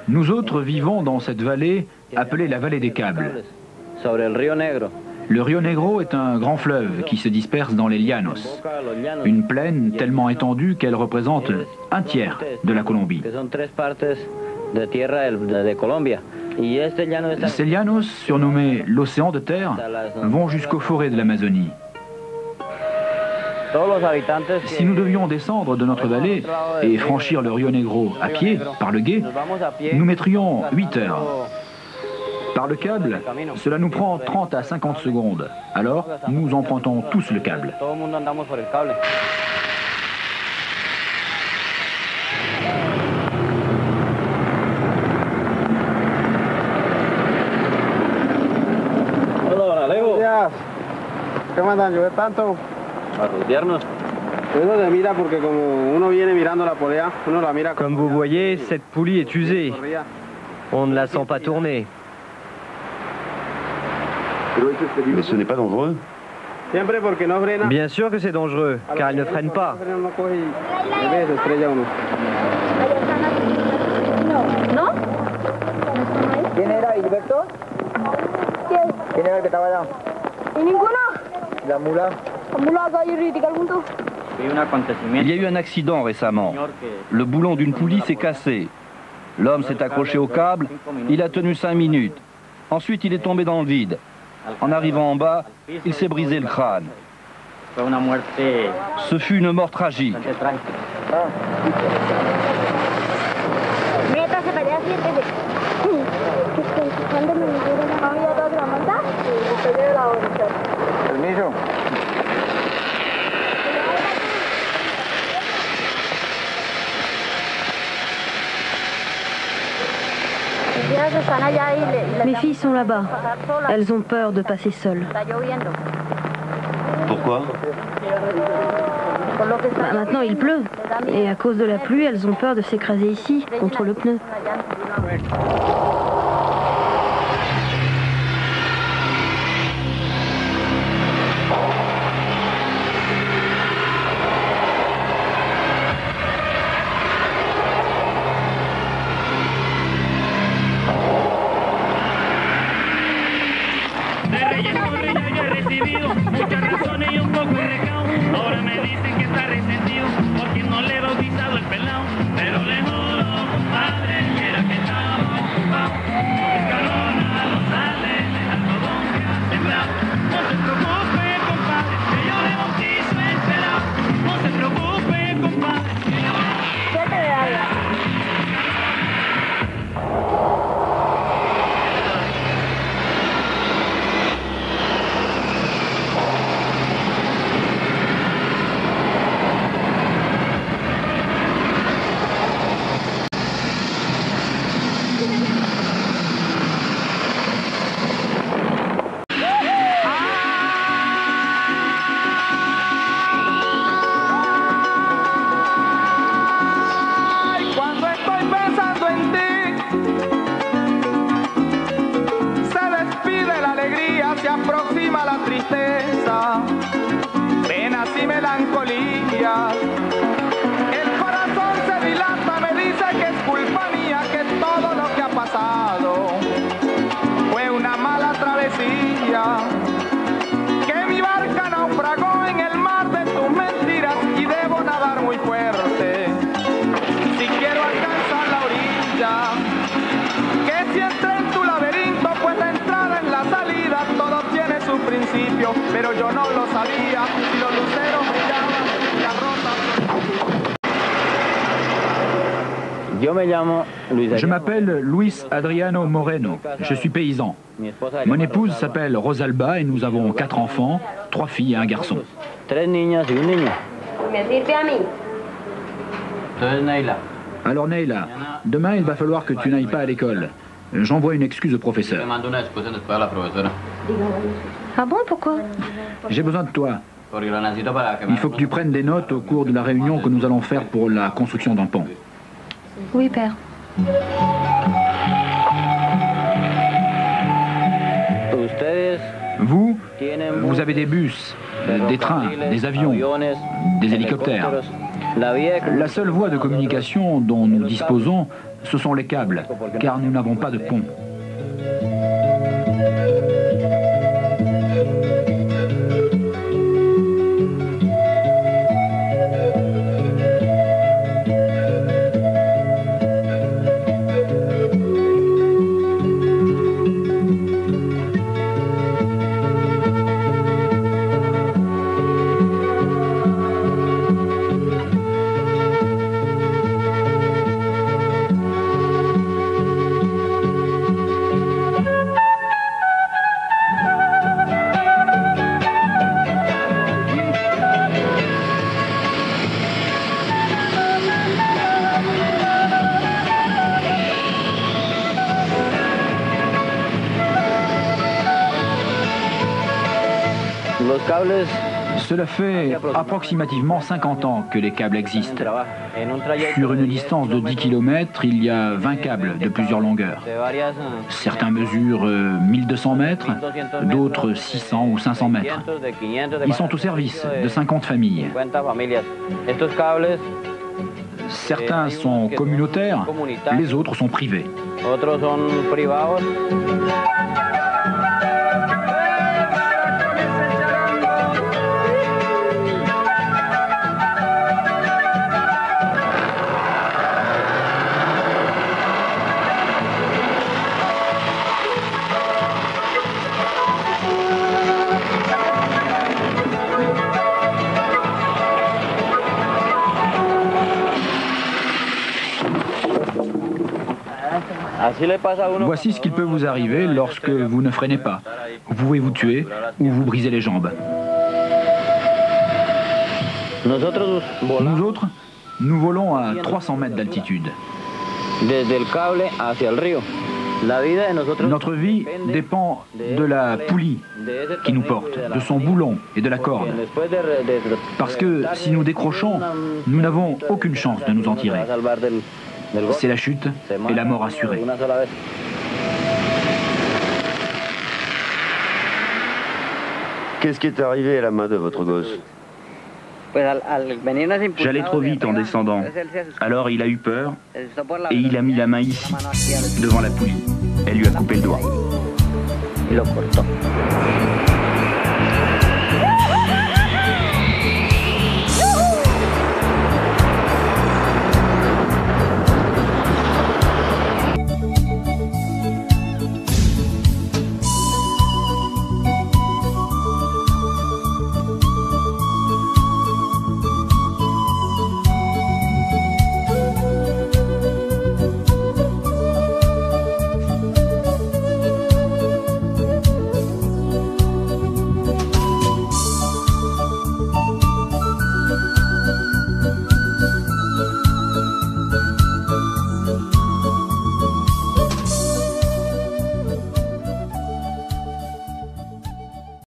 Nous autres vivons dans cette vallée appelée la vallée des Câbles. Le Rio Negro est un grand fleuve qui se disperse dans les Llanos, une plaine tellement étendue qu'elle représente un tiers de la Colombie. Ces Llanos, surnommés l'océan de terre, vont jusqu'aux forêts de l'Amazonie. Si nous devions descendre de notre vallée et franchir le Rio Negro à pied, par le gué, nous mettrions 8 heures. Par le câble, cela nous prend 30 à 50 secondes. Alors, nous empruntons tous le câble. Hola, Alejo. Días. ¿Qué mandan? ¿Llover tanto? A rodearnos. Comme vous voyez, cette poulie est usée. On ne la sent pas tourner. Mais ce n'est pas dangereux? Bien sûr que c'est dangereux, car elle ne freine pas. Non? ¿Quién era Gilberto? ¿Quién era el que estaba allá? ¿Y ninguno? La mula. La mula acá y Riti, ¿algún? Il y a eu un accident récemment. Le boulon d'une poulie s'est cassé. L'homme s'est accroché au câble, il a tenu 5 minutes. Ensuite, il est tombé dans le vide. En arrivant en bas, il s'est brisé le crâne. Ce fut une mort tragique. Mes filles sont là-bas. Elles ont peur de passer seules. Pourquoi? Maintenant, il pleut. Et à cause de la pluie, elles ont peur de s'écraser ici, contre le pneu. Pero yo no lo sabía, si los luceros brillaban y las rosas. Je m'appelle Luis Adriano Moreno, je suis paysan. Mon épouse s'appelle Rosalba et nous avons 4 enfants, 3 filles et un garçon. Alors Neila, demain il va falloir que tu n'ailles pas à l'école. J'envoie une excuse au professeur. Ah bon, pourquoi? J'ai besoin de toi. Il faut que tu prennes des notes au cours de la réunion que nous allons faire pour la construction d'un pont. Oui, père. Vous avez des bus, des trains, des avions, des hélicoptères. La seule voie de communication dont nous disposons, ce sont les câbles, car nous n'avons pas de pont. Cela fait approximativement 50 ans que les câbles existent. Sur une distance de 10 km, il y a 20 câbles de plusieurs longueurs. Certains mesurent 1200 mètres, d'autres 600 ou 500 mètres. Ils sont au service de 50 familles. Certains sont communautaires, les autres sont privés. Voici ce qu'il peut vous arriver lorsque vous ne freinez pas. Vous pouvez vous tuer ou vous briser les jambes. Nous autres, nous volons à 300 mètres d'altitude. Notre vie dépend de la poulie qui nous porte, de son boulon et de la corde. Parce que si nous décrochons, nous n'avons aucune chance de nous en tirer. C'est la chute et la mort assurée. Qu'est-ce qui est arrivé à la main de votre gosse? J'allais trop vite en descendant. Alors il a eu peur et il a mis la main ici, devant la poulie. Elle lui a coupé le doigt.